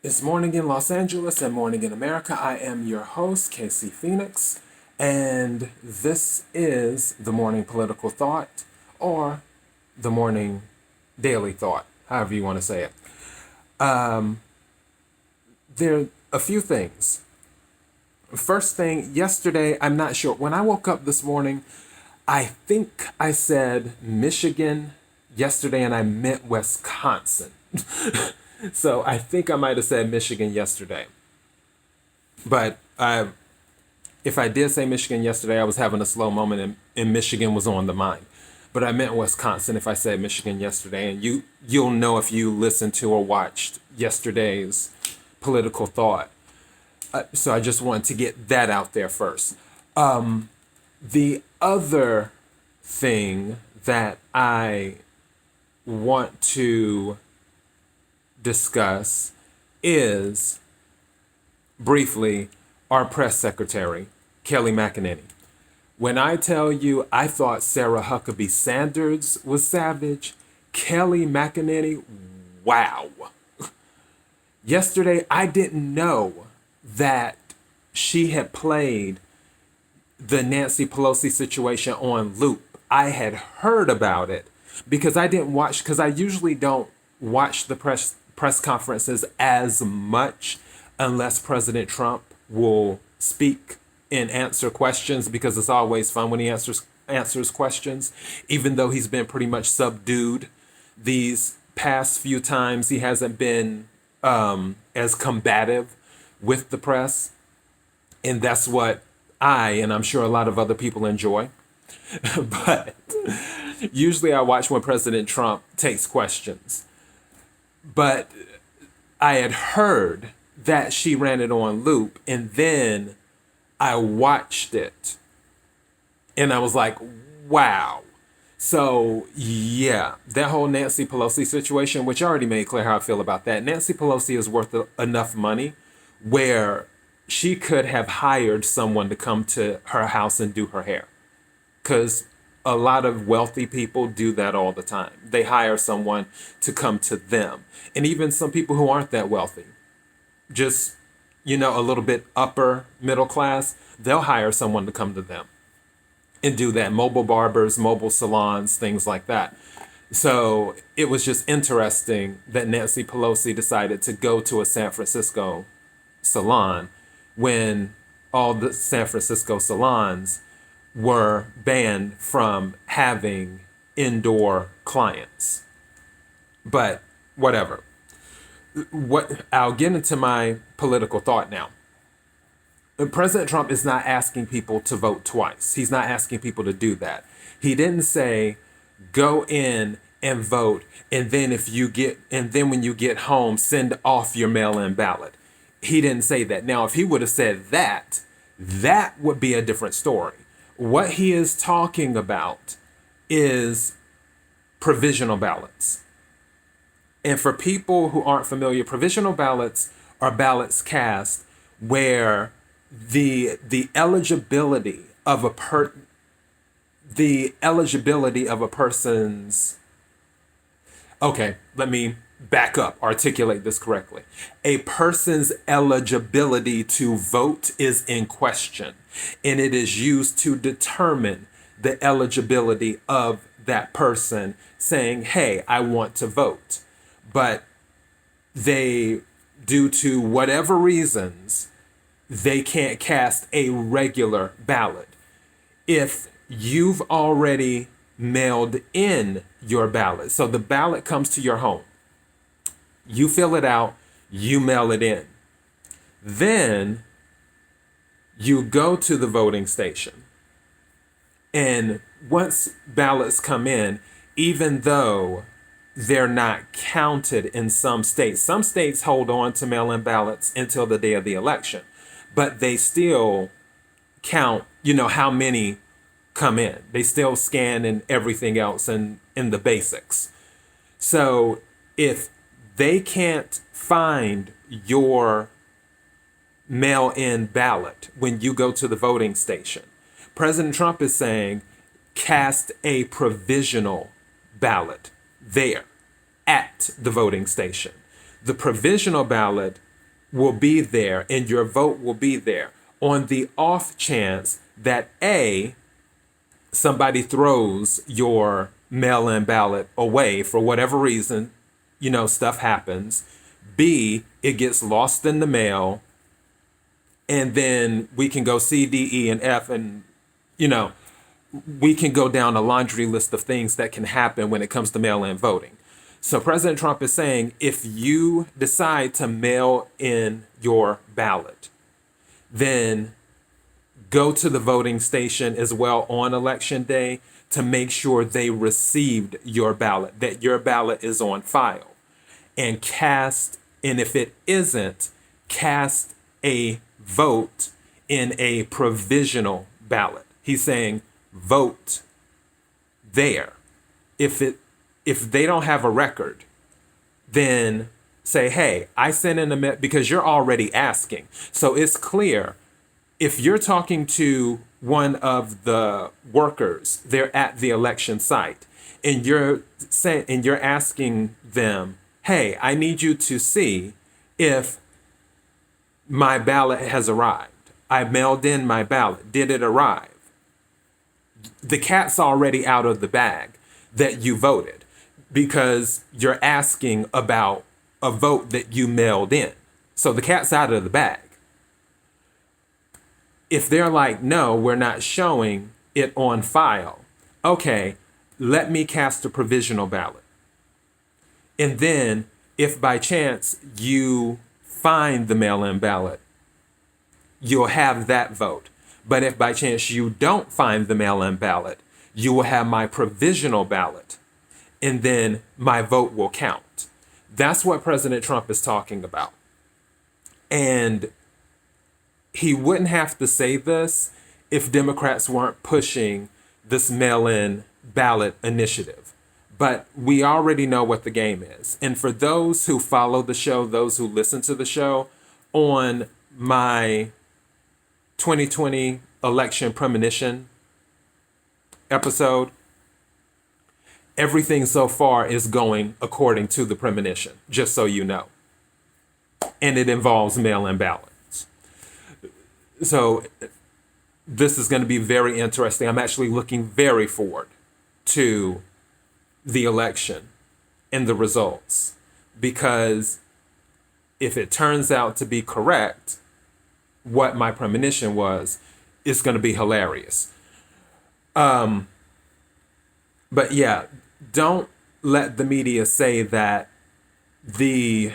It's morning in Los Angeles and morning in America. I am your host, Casey Phoenix, and this is the morning political thought or the morning daily thought, however you want to say it. There are a few things. First thing, yesterday, I'm not sure. When I woke up this morning, I think I said Michigan yesterday and I meant Wisconsin. So I think I might have said Michigan yesterday. But if I did say Michigan yesterday, I was having a slow moment and Michigan was on the mind. But I meant Wisconsin if I said Michigan yesterday. And you'll know if you listened to or watched yesterday's political thought. So I just wanted to get that out there first. The other thing that I want to discuss is briefly our press secretary, Kelly McEnany. When I tell you I thought Sarah Huckabee Sanders was savage, Kelly McEnany, wow. Yesterday, I didn't know that she had played the Nancy Pelosi situation on loop. I had heard about it because I didn't watch, because I usually don't watch the press conferences as much unless President Trump will speak and answer questions, because it's always fun when he answers questions, even though he's been pretty much subdued these past few times. He hasn't been as combative with the press, and that's what and I'm sure a lot of other people enjoy. But usually I watch when President Trump takes questions. But I had heard that she ran it on loop, and then I watched it and I was like, wow. So yeah, that whole Nancy Pelosi situation, which I already made clear how I feel about that. Nancy Pelosi is worth enough money where she could have hired someone to come to her house and do her hair. Because a lot of wealthy people do that all the time. They hire someone to come to them. And even some people who aren't that wealthy, just, a little bit upper middle class, they'll hire someone to come to them and do that. Mobile barbers, mobile salons, things like that. So it was just interesting that Nancy Pelosi decided to go to a San Francisco salon when all the San Francisco salons were banned from having indoor clients. But whatever. I'll get into my political thought now. President Trump is not asking people to vote twice. He's not asking people to do that. He didn't say go in and vote, and then when you get home, send off your mail-in ballot. He didn't say that. Now, if he would have said that, that would be a different story. What he is talking about is provisional ballots. And for people who aren't familiar, provisional ballots are ballots cast where the eligibility of a person's. Okay, let me back up, articulate this correctly. A person's eligibility to vote is in question, and it is used to determine the eligibility of that person saying, hey, I want to vote. But due to whatever reasons, they can't cast a regular ballot. If you've already mailed in your ballot, so the ballot comes to your home, you fill it out, you mail it in. Then you go to the voting station. And once ballots come in, even though they're not counted in some states hold on to mail-in ballots until the day of the election, but they still count, how many come in. They still scan and everything else and in the basics. So if they can't find your mail-in ballot when you go to the voting station, President Trump is saying cast a provisional ballot there at the voting station. The provisional ballot will be there and your vote will be there on the off chance that A, somebody throws your mail-in ballot away for whatever reason, stuff happens. B, it gets lost in the mail, and then we can go C, D, E, and F, and you know, we can go down a laundry list of things that can happen when it comes to mail-in voting. So President Trump is saying, if you decide to mail in your ballot, then go to the voting station as well on election day to make sure they received your ballot, that your ballot is on file, and if it isn't, cast a vote in a provisional ballot. He's saying vote there. If they don't have a record, then say, hey, I sent in because you're already asking. So it's clear. If you're talking to one of the workers, they're at the election site, and you're asking them, hey, I need you to see if my ballot has arrived. I mailed in my ballot. Did it arrive? The cat's already out of the bag that you voted, because you're asking about a vote that you mailed in. So the cat's out of the bag. If they're like, no, we're not showing it on file, okay, let me cast a provisional ballot. And then if by chance you find the mail-in ballot, you'll have that vote. But if by chance you don't find the mail-in ballot, you will have my provisional ballot, and then my vote will count. That's what President Trump is talking about. And he wouldn't have to say this if Democrats weren't pushing this mail-in ballot initiative. But we already know what the game is. And for those who follow the show, those who listen to the show, on my 2020 election premonition episode, everything so far is going according to the premonition, just so you know. And it involves mail-in ballots. So this is going to be very interesting. I'm actually looking very forward to the election and the results, because if it turns out to be correct, what my premonition was, it's going to be hilarious. But yeah, don't let the media say that the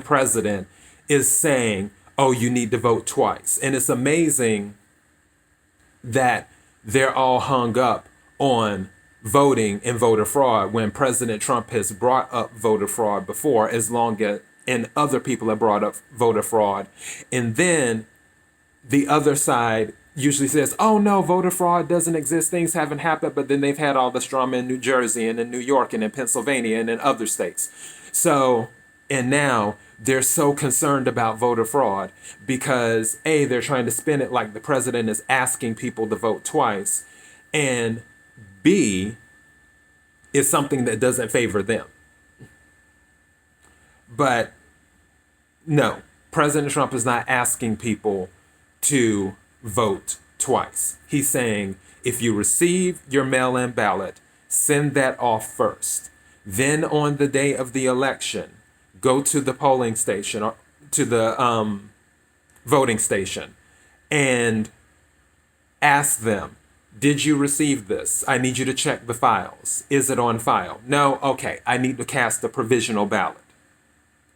president is saying, oh, you need to vote twice. And it's amazing that they're all hung up on voting and voter fraud when President Trump has brought up voter fraud before, and other people have brought up voter fraud. And then the other side usually says, oh no, voter fraud doesn't exist, things haven't happened, but then they've had all this drama in New Jersey and in New York and in Pennsylvania and in other states. So, and now they're so concerned about voter fraud because A, they're trying to spin it like the president is asking people to vote twice, and B, it's something that doesn't favor them. But no, President Trump is not asking people to vote twice. He's saying, if you receive your mail-in ballot, send that off first. Then on the day of the election, go to the polling station or to the voting station and ask them, did you receive this? I need you to check the files. Is it on file? No? Okay, I need to cast a provisional ballot.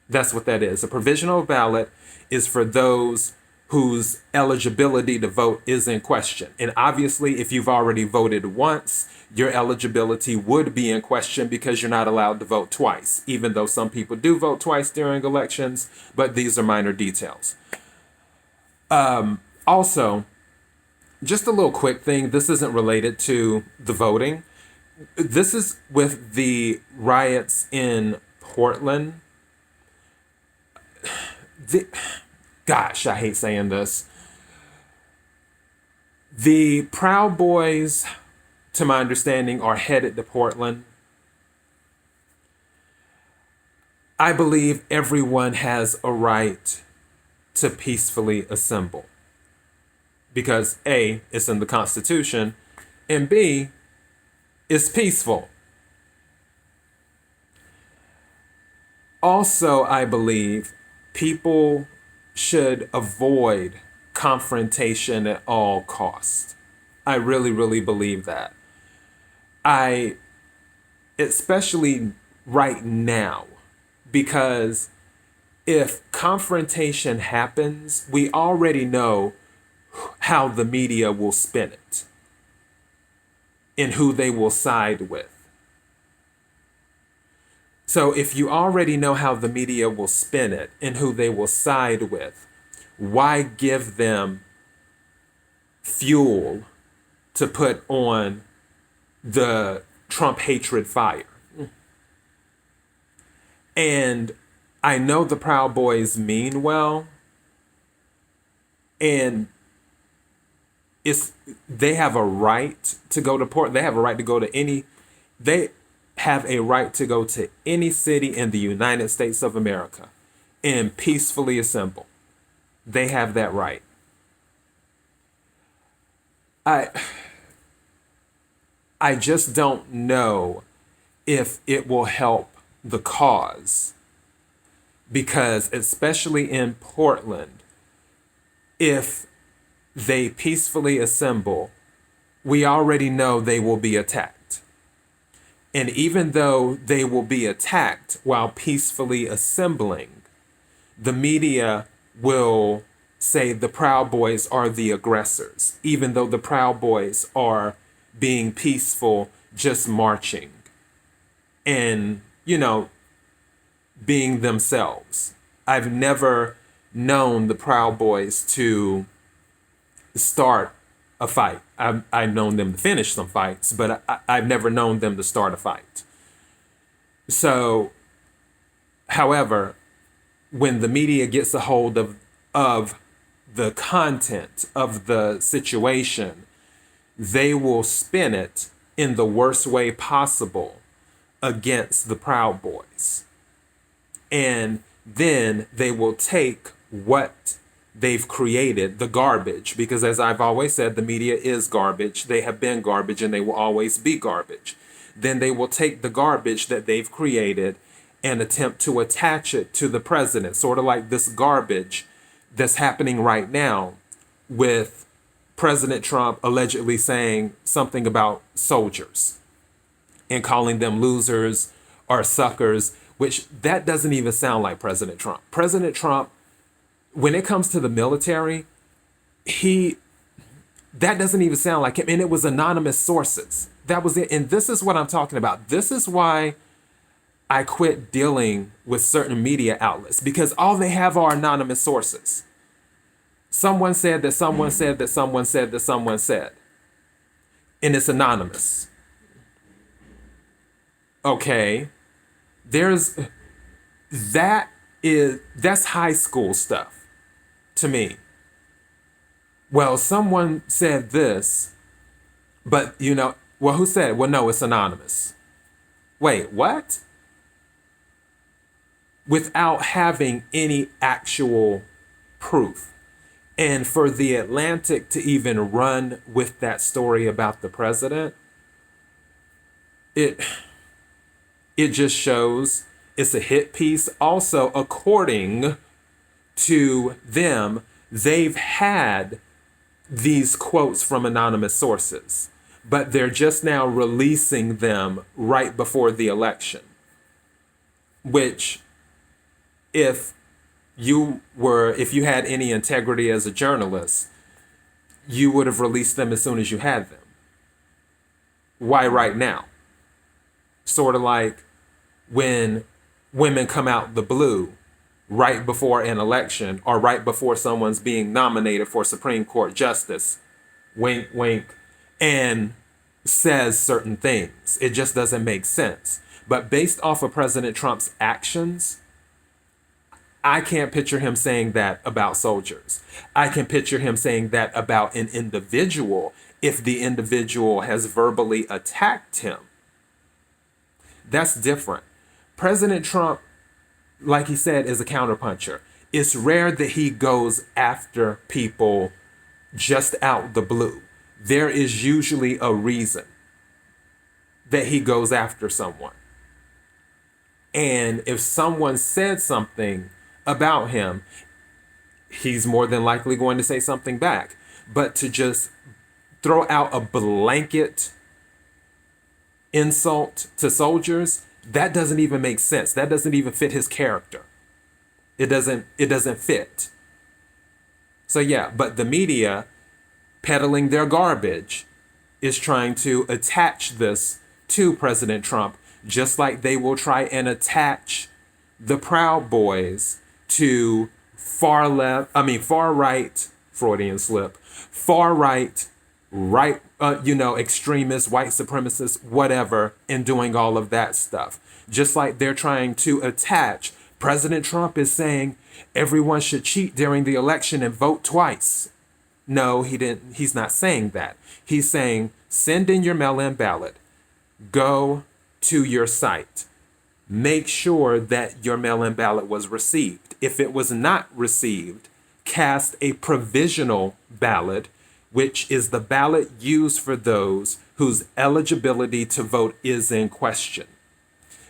That's what that is. A provisional ballot is for those whose eligibility to vote is in question. And obviously, if you've already voted once, your eligibility would be in question because you're not allowed to vote twice, even though some people do vote twice during elections, but these are minor details. Also, just a little quick thing. This isn't related to the voting. This is with the riots in Portland. Gosh, I hate saying this. The Proud Boys, to my understanding, are headed to Portland. I believe everyone has a right to peacefully assemble because A, it's in the Constitution, and B, it's peaceful. Also, I believe people should avoid confrontation at all costs. I really, really believe that. I, especially right now, because if confrontation happens, we already know how the media will spin it and who they will side with. So if you already know how the media will spin it and who they will side with, why give them fuel to put on the Trump hatred fire? And I know the Proud Boys mean well, and they have a right to go to port. They have a right to go to any. They have a right to go to any city in the United States of America and peacefully assemble. They have that right. I I just don't know if it will help the cause because especially in Portland, if they peacefully assemble, we already know they will be attacked. And even though they will be attacked while peacefully assembling, the media will say the Proud Boys are the aggressors, even though the Proud Boys are being peaceful, just marching and, being themselves. I've never known the Proud Boys to start a fight. I've known them to finish some fights, but I've never known them to start a fight. So, however, when the media gets a hold of the content of the situation, they will spin it in the worst way possible against the Proud Boys. And then they will take what they've created, the garbage, because as I've always said, the media is garbage. They have been garbage and they will always be garbage. Then they will take the garbage that they've created and attempt to attach it to the president, sort of like this garbage that's happening right now with President Trump allegedly saying something about soldiers and calling them losers or suckers, which that doesn't even sound like President Trump. President Trump, when it comes to the military, that doesn't even sound like him. And it was anonymous sources. That was it. And this is what I'm talking about. This is why I quit dealing with certain media outlets, because all they have are anonymous sources. Someone said that someone said that someone said that someone said. And it's anonymous. Okay. That's high school stuff to me. Well, someone said this, but who said it? Well, no, it's anonymous. Wait, what? Without having any actual proof. And for the Atlantic to even run with that story about the president, it just shows it's a hit piece. Also, according to them, they've had these quotes from anonymous sources, but they're just now releasing them right before the election, which if you had any integrity as a journalist, you would have released them as soon as you had them. Why right now? Sort of like when women come out the blue right before an election or right before someone's being nominated for Supreme Court justice, wink, wink, and says certain things. It just doesn't make sense. But based off of President Trump's actions, I can't picture him saying that about soldiers. I can picture him saying that about an individual if the individual has verbally attacked him. That's different. President Trump like he said, is a counterpuncher. It's rare that he goes after people just out the blue. There is usually a reason that he goes after someone. And if someone said something about him, he's more than likely going to say something back. But to just throw out a blanket insult to soldiers, that doesn't even make sense. That doesn't even fit his character. It doesn't fit. So yeah, but the media, peddling their garbage, is trying to attach this to President Trump, just like they will try and attach the Proud Boys to far right, Freudian slip, far right, extremists, white supremacists, whatever, and doing all of that stuff. Just like they're trying to attach, President Trump is saying everyone should cheat during the election and vote twice. No, he didn't. He's not saying that. He's saying send in your mail-in ballot. Go to your site. Make sure that your mail-in ballot was received. If it was not received, cast a provisional ballot, which is the ballot used for those whose eligibility to vote is in question.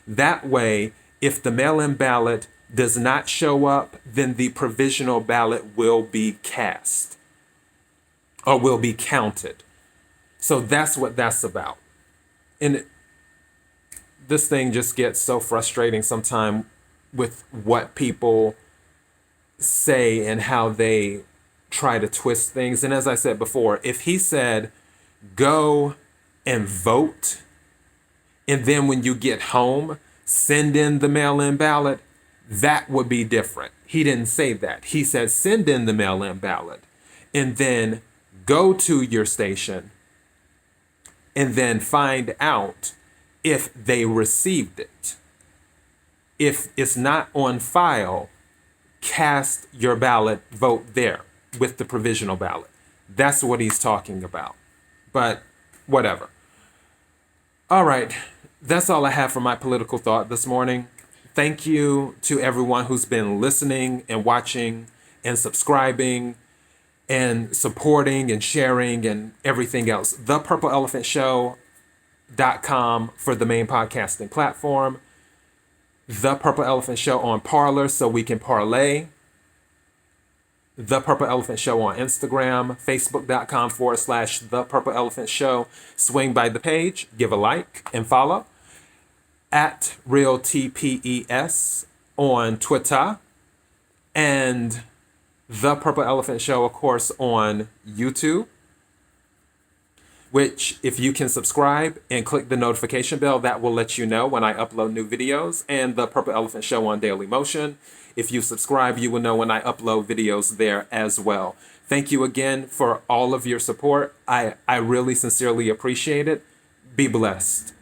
That way, if the mail-in ballot does not show up, then the provisional ballot will be cast or will be counted. So that's what that's about. And this thing just gets so frustrating sometimes with what people say and how they try to twist things. And as I said before, if he said, go and vote, and then when you get home, send in the mail-in ballot, that would be different. He didn't say that. He said, send in the mail-in ballot, and then go to your station, and then find out if they received it. If it's not on file, cast your ballot, vote there with the provisional ballot. That's what he's talking about. But whatever. All right. That's all I have for my political thought this morning. Thank you to everyone who's been listening and watching and subscribing and supporting and sharing and everything else. ThePurpleElephantShow.com for the main podcasting platform. The Purple Elephant Show on Parler so we can parlay. The Purple Elephant Show on Instagram. Facebook.com/The Purple Elephant Show. Swing by the page, give a like and follow. At RealTPES on Twitter. And The Purple Elephant Show, of course, on YouTube. Which, if you can subscribe and click the notification bell, that will let you know when I upload new videos. And The Purple Elephant Show on Daily Motion. If you subscribe, you will know when I upload videos there as well. Thank you again for all of your support. I really sincerely appreciate it. Be blessed.